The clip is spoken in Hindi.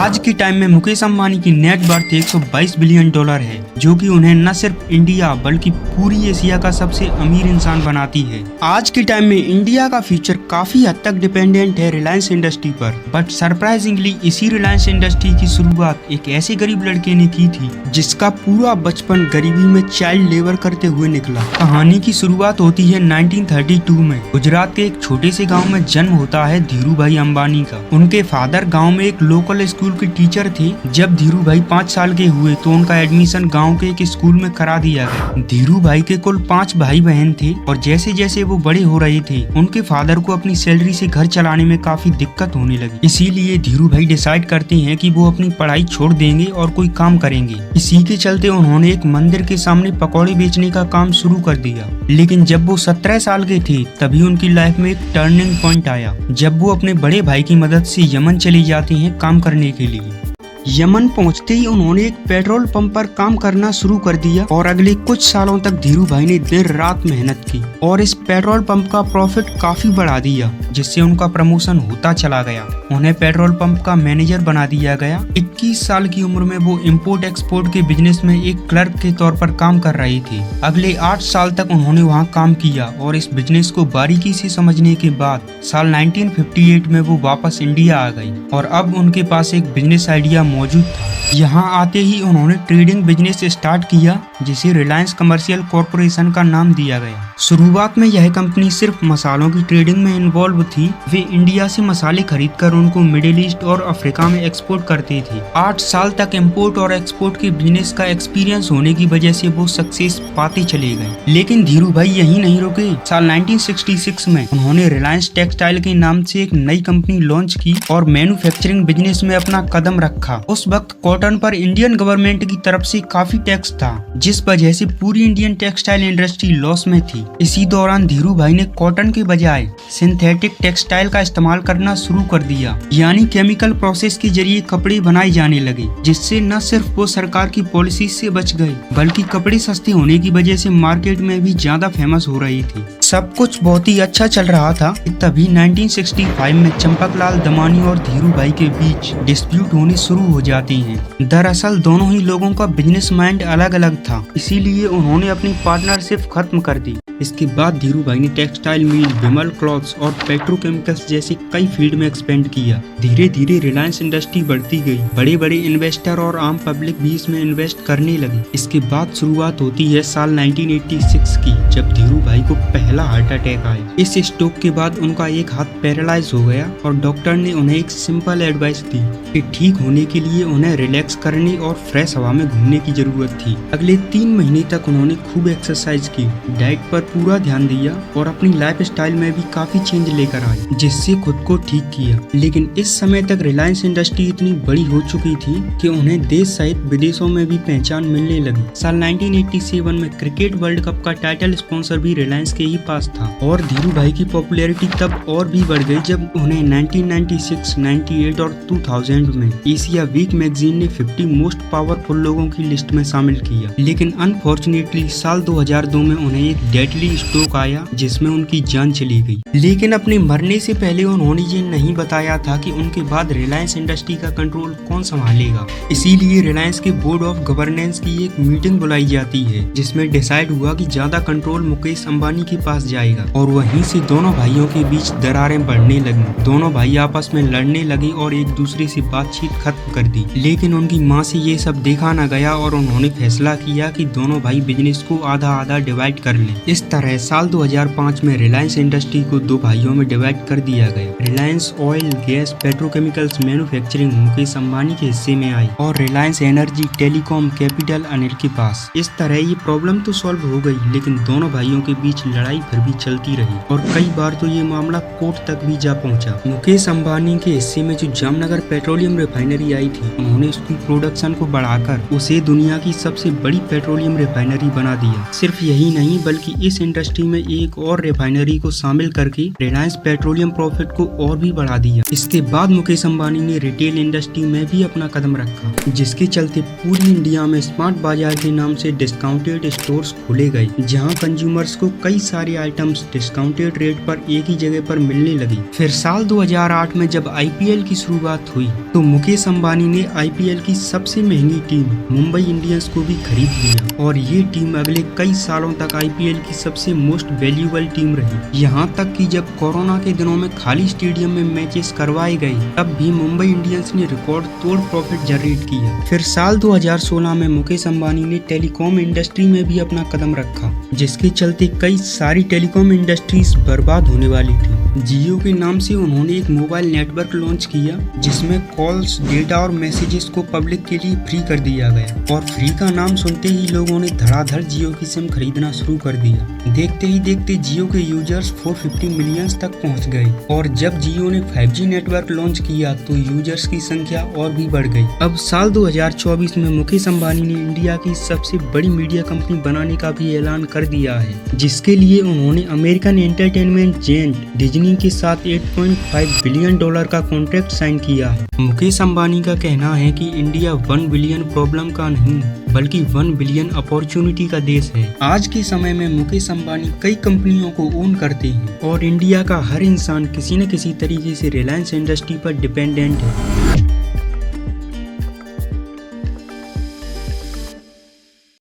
आज के टाइम में मुकेश अंबानी की नेट वर्थ 122 बिलियन डॉलर है, जो कि उन्हें न सिर्फ इंडिया बल्कि पूरी एशिया का सबसे अमीर इंसान बनाती है। आज के टाइम में इंडिया का फ्यूचर काफी हद तक डिपेंडेंट है रिलायंस इंडस्ट्री पर, बट सरप्राइजिंगली इसी रिलायंस इंडस्ट्री की शुरुआत एक ऐसे गरीब लड़के ने की थी जिसका पूरा बचपन गरीबी में चाइल्ड लेबर करते हुए निकला। कहानी की शुरुआत होती है 1932 में। गुजरात के एक छोटे से गाँव में जन्म होता है धीरू भाई अंबानी का। उनके फादर गाँव में एक लोकल स्कूल के टीचर थे। जब धीरू भाई 5 साल के हुए तो उनका एडमिशन गांव के एक स्कूल में करा दिया गया। धीरू भाई के कुल 5 भाई बहन थे और जैसे जैसे वो बड़े हो रहे थे उनके फादर को अपनी सैलरी से घर चलाने में काफी दिक्कत होने लगी। इसीलिए धीरू भाई डिसाइड करते हैं कि वो अपनी पढ़ाई छोड़ देंगे और कोई काम करेंगे। इसी के चलते उन्होंने एक मंदिर के सामने पकौड़े बेचने का काम शुरू कर दिया। लेकिन जब वो 17 साल के थे तभी उनकी लाइफ में एक टर्निंग पॉइंट आया, जब वो अपने बड़े भाई की मदद से यमन चले जाते हैं काम करने के लिए। यमन पहुंचते ही उन्होंने एक पेट्रोल पंप पर काम करना शुरू कर दिया और अगले कुछ सालों तक धीरू भाई ने दिन रात मेहनत की और इस पेट्रोल पंप का प्रॉफिट काफी बढ़ा दिया, जिससे उनका प्रमोशन होता चला गया। उन्हें पेट्रोल पंप का मैनेजर बना दिया गया। 21 साल की उम्र में वो इम्पोर्ट एक्सपोर्ट के बिजनेस में एक क्लर्क के तौर पर काम कर रही थी। अगले 8 साल तक उन्होंने वहाँ काम किया और इस बिजनेस को बारीकी से समझने के बाद साल 1958 में वो वापस इंडिया आ गई और अब उनके पास एक बिजनेस आइडिया मौजूद था। यहाँ आते ही उन्होंने ट्रेडिंग बिजनेस स्टार्ट किया, जिसे रिलायंस कमर्शियल कॉरपोरेशन का नाम दिया गया। शुरुआत में यह कंपनी सिर्फ मसालों की ट्रेडिंग में इन्वॉल्व थी। वे इंडिया से मसाले खरीदकर उनको मिडिल ईस्ट और अफ्रीका में एक्सपोर्ट करते थे। 8 साल तक इम्पोर्ट और एक्सपोर्ट के बिजनेस का एक्सपीरियंस होने की वजह से वो सक्सेस पाते चले गए। लेकिन धीरू भाई यही नहीं रुके। साल 1966 में उन्होंने रिलायंस टेक्सटाइल के नाम से एक नई कंपनी लॉन्च की और मैन्युफैक्चरिंग बिजनेस में अपना कदम रखा। उस वक्त कॉटन पर इंडियन गवर्नमेंट की तरफ से काफी टैक्स था, जिस वजह से पूरी इंडियन टेक्सटाइल इंडस्ट्री लॉस में थी। इसी दौरान धीरू भाई ने कॉटन के बजाय सिंथेटिक टेक्सटाइल का इस्तेमाल करना शुरू कर दिया, यानी केमिकल प्रोसेस के जरिए कपड़े बनाए जाने लगे, जिससे न सिर्फ वो सरकार की पॉलिसी से बच गए बल्कि कपड़े सस्ते होने की वजह से मार्केट में भी ज्यादा फेमस हो रही थी। सब कुछ बहुत ही अच्छा चल रहा था। तभी 1965 में चंपकलाल दमानी और धीरू भाई के बीच डिस्प्यूट होने शुरू हो जाते हैं। दरअसल दोनों ही लोगों का बिजनेस माइंड अलग अलग था, इसीलिए उन्होंने अपनी पार्टनरशिप खत्म कर दी। इसके बाद धीरू भाई ने टेक्सटाइल मिल, विमल क्लॉथ्स और पेट्रोकेमिकल्स जैसे कई फील्ड में एक्सपेंड किया। धीरे धीरे रिलायंस इंडस्ट्री बढ़ती गई। बड़े बड़े इन्वेस्टर और आम पब्लिक भी इसमें इन्वेस्ट करने लगे। इसके बाद शुरुआत होती है साल 1986 की, जब धीरू भाई को पहला हार्ट अटैक आया। इस स्ट्रोक के बाद उनका एक हाथ पैरालाइज हो गया और डॉक्टर ने उन्हें एक सिंपल एडवाइस दी कि ठीक होने के लिए उन्हें रिलैक्स करने और फ्रेश हवा में घूमने की जरूरत थी। अगले 3 महीने तक उन्होंने खूब एक्सरसाइज की, डाइट पर पूरा ध्यान दिया और अपनी लाइफ स्टाइल में भी काफी चेंज लेकर आए, जिससे खुद को ठीक किया। लेकिन इस समय तक रिलायंस इंडस्ट्री इतनी बड़ी हो चुकी थी कि उन्हें देश सहित विदेशों में भी पहचान मिलने लगी। साल 1987 में क्रिकेट वर्ल्ड कप का टाइटल स्पॉन्सर भी रिलायंस के ही पास था और धीरू भाई की पॉपुलैरिटी तब और भी बढ़ गई जब उन्हें 1996, 98 और 2000 में एशिया वीक मैगजीन ने 50 मोस्ट पावरफुल लोगों की लिस्ट में शामिल किया। लेकिन अनफॉर्चुनेटली साल 2002 में उन्हें एक डेडली स्ट्रोक आया, जिसमें उनकी जान चली गई। लेकिन अपने मरने से पहले उन्होंने ये नहीं बताया था कि उनके बाद रिलायंस इंडस्ट्री का कंट्रोल कौन संभालेगा। इसीलिए रिलायंस के बोर्ड ऑफ गवर्नेंस की एक मीटिंग बुलाई जाती है, जिसमें डिसाइड हुआ कि ज्यादा कंट्रोल मुकेश अंबानी के पास जाएगा और वहीं से दोनों भाइयों के बीच दरारें बढ़ने लगी। दोनों भाई आपस में लड़ने लगे और एक दूसरे से बातचीत खत्म कर दी। लेकिन उनकी माँ से ये सब देखा न गया और उन्होंने फैसला किया कि दोनों भाई बिजनेस को आधा आधा डिवाइड कर लें। इस तरह साल 2005 में रिलायंस इंडस्ट्री को 2 भाइयों में डिवाइड कर दिया गया। Reliance oil, gas, petrochemicals manufacturing Mukesh Ambani के हिस्से में आई और Reliance energy, telecom, capital Anil के पास। इस तरह ये प्रॉब्लम तो सॉल्व हो गई, लेकिन दोनों भाइयों के बीच लड़ाई फिर भी चलती रही और कई बार तो ये मामला कोर्ट तक भी जा पहुंचा। मुकेश अंबानी के हिस्से में जो जामनगर पेट्रोलियम रिफाइनरी आई थी, उन्होंने उसकी प्रोडक्शन को बढ़ाकर उसे दुनिया की सबसे बड़ी पेट्रोलियम रिफाइनरी बना दिया। सिर्फ यही नहीं बल्कि इस इस इंडस्ट्री में एक और रिफाइनरी को शामिल करके रिलायंस पेट्रोलियम प्रॉफिट को और भी बढ़ा दिया। इसके बाद मुकेश अंबानी ने रिटेल इंडस्ट्री में भी अपना कदम रखा, जिसके चलते पूरी इंडिया में स्मार्ट बाजार के नाम से डिस्काउंटेड स्टोर्स खोले गए, जहां कंज्यूमर्स को कई सारे आइटम्स डिस्काउंटेड रेट पर एक ही जगह पर मिलने लगी। फिर साल 2008 में जब IPL की शुरुआत हुई तो मुकेश अंबानी ने IPL की सबसे महंगी टीम मुंबई इंडियंस को भी खरीद लिया और ये टीम अगले कई सालों तक IPL की सबसे मोस्ट वैल्यूएबल टीम रही। यहाँ तक कि जब कोरोना के दिनों में खाली स्टेडियम में मैचेस करवाए गए तब भी मुंबई इंडियंस ने रिकॉर्ड तोड़ प्रॉफिट जनरेट किया। फिर साल 2016 में मुकेश अंबानी ने टेलीकॉम इंडस्ट्री में भी अपना कदम रखा, जिसके चलते कई सारी टेलीकॉम इंडस्ट्रीज बर्बाद होने वाली थी। जियो के नाम से उन्होंने एक मोबाइल नेटवर्क लॉन्च किया, जिसमें कॉल्स, डेटा और मैसेजेस को पब्लिक के लिए फ्री कर दिया गया और फ्री का नाम सुनते ही लोगों ने धड़ाधड़ जियो की सिम खरीदना शुरू कर दिया। देखते ही देखते जियो के यूजर्स 450 मिलियन तक पहुंच गए और जब जियो ने 5G नेटवर्क लॉन्च किया तो यूजर्स की संख्या और भी बढ़ गई। अब साल 2024 में मुकेश अंबानी ने इंडिया की सबसे बड़ी मीडिया कंपनी बनाने का भी ऐलान कर दिया है, जिसके लिए उन्होंने अमेरिकन एंटरटेनमेंट जेंट डिज्नी के साथ $8.5 बिलियन का कॉन्ट्रैक्ट साइन किया है। मुकेश अंबानी का कहना है कि इंडिया 1 बिलियन प्रॉब्लम का नहीं बल्कि 1 बिलियन अपॉर्चुनिटी का देश है। आज के समय में मुकेश अंबानी कई कंपनियों को ओन करते हैं और इंडिया का हर इंसान किसी न किसी तरीके से रिलायंस इंडस्ट्री पर डिपेंडेंट है।